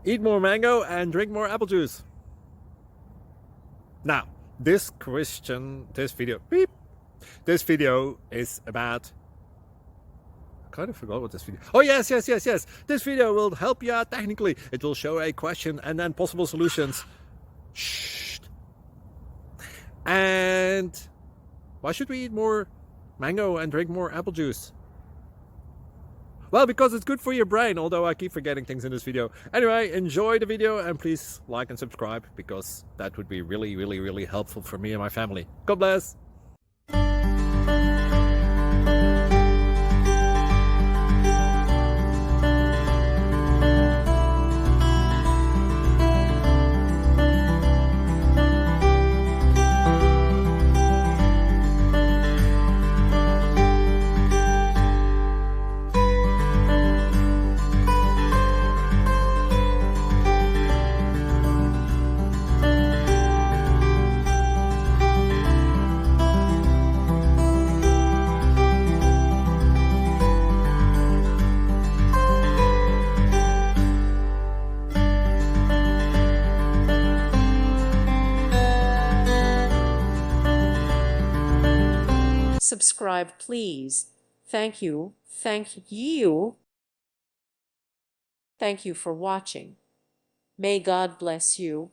Eat more mango and drink more apple juice. Now, this video is about, I kind of forgot what this video. Oh, yes. This video will help you out technically. It will show a question and then possible solutions. Shh. And why should we eat more mango and drink more apple juice? Well, because it's good for your brain, although I keep forgetting things in this video. Anyway, enjoy the video and please like and subscribe, because that would be really helpful for me and my family. God bless! Subscribe, please. Thank you. Thank you. Thank you for watching. May God bless you.